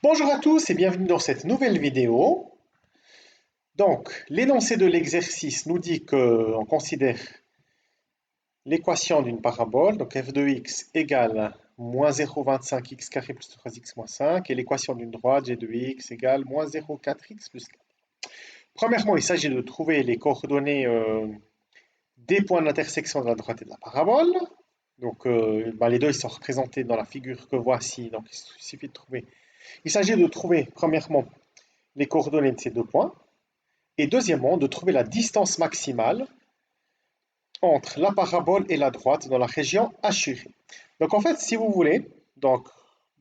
Bonjour à tous et bienvenue dans cette nouvelle vidéo. Donc, l'énoncé de l'exercice nous dit qu'on considère l'équation d'une parabole, donc f de x égale moins 0,25x carré plus 3x moins 5, et l'équation d'une droite g de x égale moins 0,4x plus 4. Premièrement, il s'agit de trouver les coordonnées des points d'intersection de la droite et de la parabole. Donc, les deux ils sont représentés dans la figure que voici, donc il suffit de trouver. Il s'agit de trouver, premièrement, les coordonnées de ces deux points, et deuxièmement, de trouver la distance maximale entre la parabole et la droite dans la région assurée. Donc en fait, si vous voulez, donc,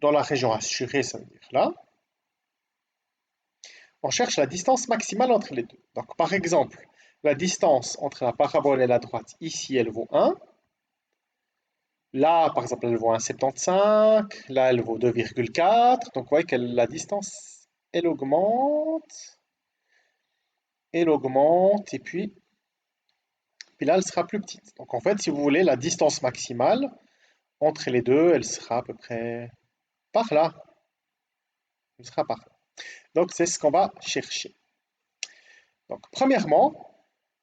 dans la région assurée, ça veut dire là, on cherche la distance maximale entre les deux. Donc par exemple, la distance entre la parabole et la droite, ici, elle vaut 1. Là, par exemple, elle vaut 1,75. Là, elle vaut 2,4. Donc vous voyez que la distance, elle augmente. Elle augmente, et puis là, elle sera plus petite. Donc en fait, si vous voulez, la distance maximale entre les deux, elle sera à peu près par là. Elle sera par là. Donc c'est ce qu'on va chercher. Donc premièrement,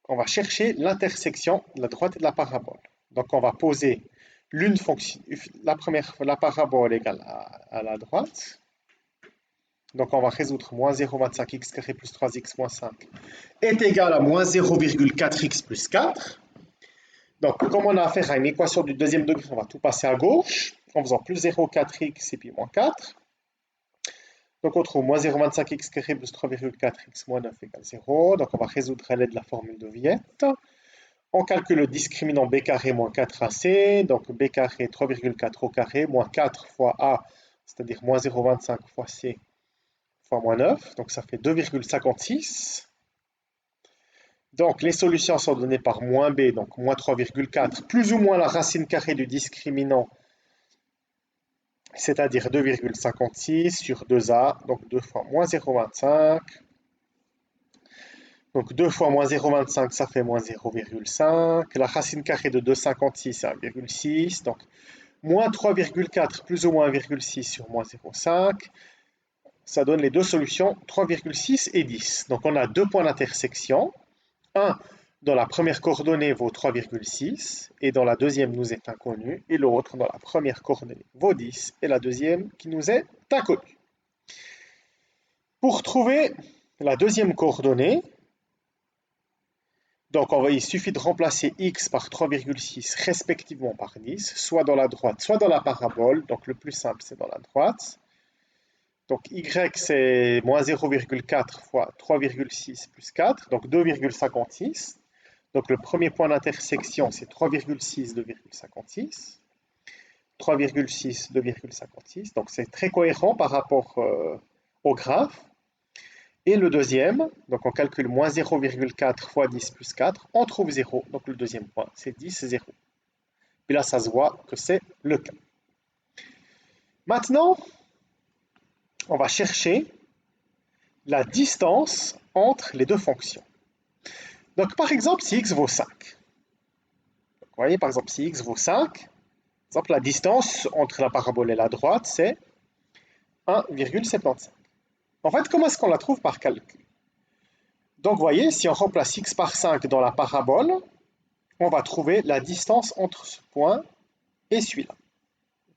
on va chercher l'intersection de la droite et de la parabole. Donc on va poser l'une fonction, la parabole égale à la droite. Donc on va résoudre moins 0,25x carré plus 3x moins 5 est égal à moins 0,4x plus 4. Donc, comme on a affaire à une équation du deuxième degré, on va tout passer à gauche, en faisant plus 0,4x et puis moins 4. Donc, on trouve moins 0,25x carré plus 3,4x moins 9 égale 0. Donc, on va résoudre à l'aide de la formule de Viette. On calcule le discriminant b carré moins 4ac. Donc, b carré 3,4 au carré moins 4 fois a, c'est-à-dire moins 0,25 fois c fois moins 9. Donc, ça fait 2,56. Donc, les solutions sont données par moins b, donc moins 3,4, plus ou moins la racine carrée du discriminant, c'est-à-dire 2,56 sur 2a, donc 2 fois moins 0,25. Donc 2 fois moins 0,25, ça fait moins 0,5. La racine carrée de 2,56, c'est 1,6. Donc moins 3,4 plus ou moins 1,6 sur moins 0,5. Ça donne les deux solutions, 3,6 et 10. Donc on a deux points d'intersection. Un dans la première coordonnée vaut 3,6 et dans la deuxième nous est inconnu, et l'autre dans la première coordonnée vaut 10 et la deuxième qui nous est inconnue. Pour trouver la deuxième coordonnée, donc il suffit de remplacer x par 3,6 respectivement par 10, soit dans la droite, soit dans la parabole, donc le plus simple c'est dans la droite. Donc y c'est moins 0,4 fois 3,6 plus 4, donc 2,56. Donc le premier point d'intersection, c'est 3,6, 2,56. 3,6, 2,56. Donc c'est très cohérent par rapport au graphe. Et le deuxième, donc on calcule moins 0,4 fois 10 plus 4, on trouve 0. Donc le deuxième point, c'est 10, 0. Et là, ça se voit que c'est le cas. Maintenant, on va chercher la distance entre les deux fonctions. Donc par exemple, si x vaut 5. Vous voyez, par exemple, si x vaut 5, par exemple, la distance entre la parabole et la droite, c'est 1,75. En fait, comment est-ce qu'on la trouve par calcul? Donc, vous voyez, si on remplace x par 5 dans la parabole, on va trouver la distance entre ce point et celui-là.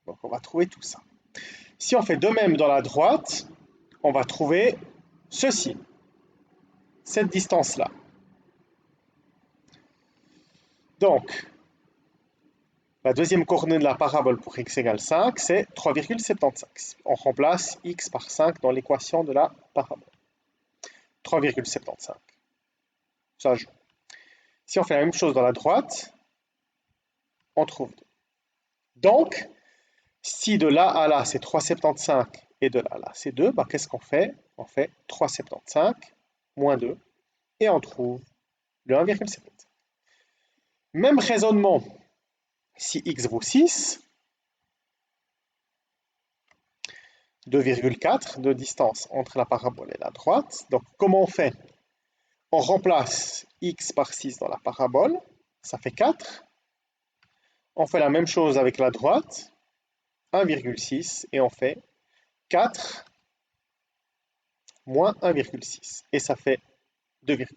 Donc, on va trouver tout ça. Si on fait de même dans la droite, on va trouver ceci, cette distance-là. Donc, la deuxième coordonnée de la parabole pour x égale 5, c'est 3,75. On remplace x par 5 dans l'équation de la parabole. 3,75. Ça joue. Si on fait la même chose dans la droite, on trouve 2. Donc, si de là à là, c'est 3,75 et de là à là, c'est 2, qu'est-ce qu'on fait? On fait 3,75 moins 2 et on trouve le 1,75. Même raisonnement, si x vaut 6, 2,4 de distance entre la parabole et la droite. Donc, comment on fait? On remplace x par 6 dans la parabole, ça fait 4. On fait la même chose avec la droite, 1,6, et on fait 4 moins 1,6. Et ça fait 2,4.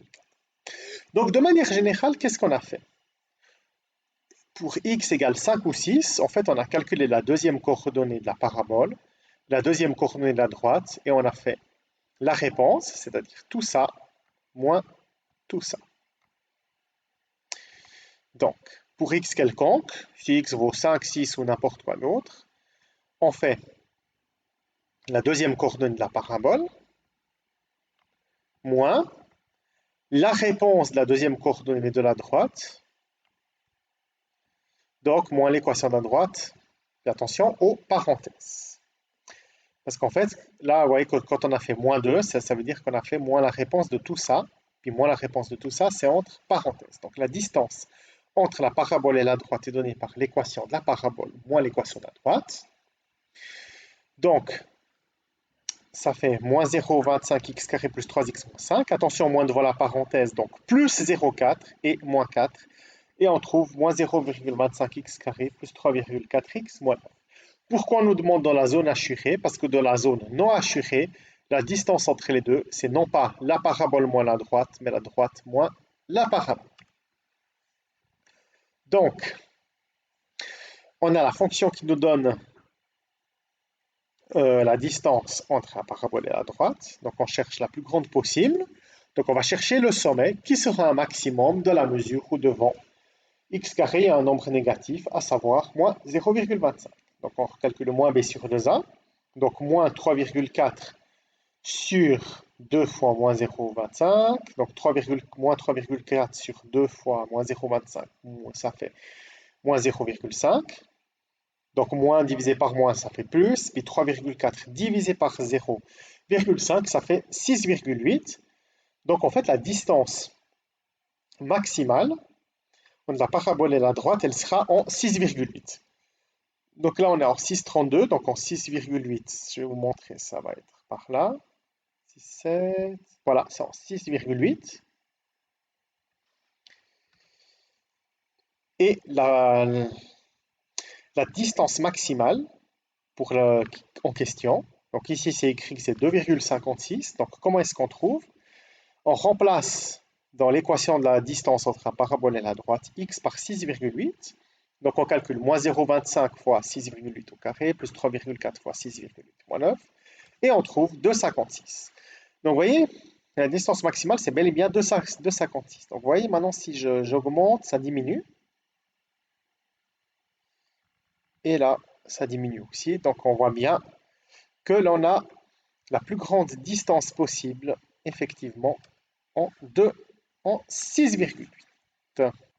Donc, de manière générale, qu'est-ce qu'on a fait? Pour x égale 5 ou 6, en fait, on a calculé la deuxième coordonnée de la parabole, la deuxième coordonnée de la droite, et on a fait la réponse, c'est-à-dire tout ça, moins tout ça. Donc, pour x quelconque, si x vaut 5, 6 ou n'importe quoi d'autre, on fait la deuxième coordonnée de la parabole, moins la réponse de la deuxième coordonnée de la droite, donc moins l'équation de la droite, et attention aux parenthèses. Parce qu'en fait, là, vous voyez que quand on a fait moins 2, ça veut dire qu'on a fait moins la réponse de tout ça, puis moins la réponse de tout ça, c'est entre parenthèses. Donc la distance entre la parabole et la droite est donnée par l'équation de la parabole moins l'équation de la droite. Donc, ça fait moins 0,25x carré plus 3x moins 5. Attention, moins devant la parenthèse, donc plus 0,4 et moins 4. Et on trouve moins 0,25x carré plus 3,4x moins 9. Pourquoi on nous demande dans la zone assurée? Parce que dans la zone non assurée, la distance entre les deux, c'est non pas la parabole moins la droite, mais la droite moins la parabole. Donc, on a la fonction qui nous donne la distance entre la parabole et la droite. Donc, on cherche la plus grande possible. Donc, on va chercher le sommet qui sera un maximum de la mesure où devant x carré est un nombre négatif, à savoir moins 0,25. Donc, on calcule moins b sur 2a. Donc, moins 3,4 sur 2 fois moins 0,25. Donc, moins 3,4 sur 2 fois moins 0,25, ça fait moins 0,5. Donc, moins divisé par moins, ça fait plus. Puis 3,4 divisé par 0,5, ça fait 6,8. Donc, en fait, la distance maximale entre la parabole et la droite, elle sera en 6,8. Donc là, on est en 6,32, donc en 6,8. Je vais vous montrer, ça va être par là. 6, 7. Voilà, c'est en 6,8. Et la distance maximale pour en question, donc ici c'est écrit que c'est 2,56. Donc comment est-ce qu'on trouve? On remplace dans l'équation de la distance entre la parabole et la droite x par 6,8. Donc on calcule moins 0,25 fois 6,8 au carré plus 3,4 fois 6,8 moins 9. Et on trouve 2,56. Donc vous voyez, la distance maximale c'est bel et bien 2,56. Donc vous voyez maintenant si j'augmente, ça diminue. Et là, ça diminue aussi. Donc on voit bien que l'on a la plus grande distance possible, effectivement, en 6,8.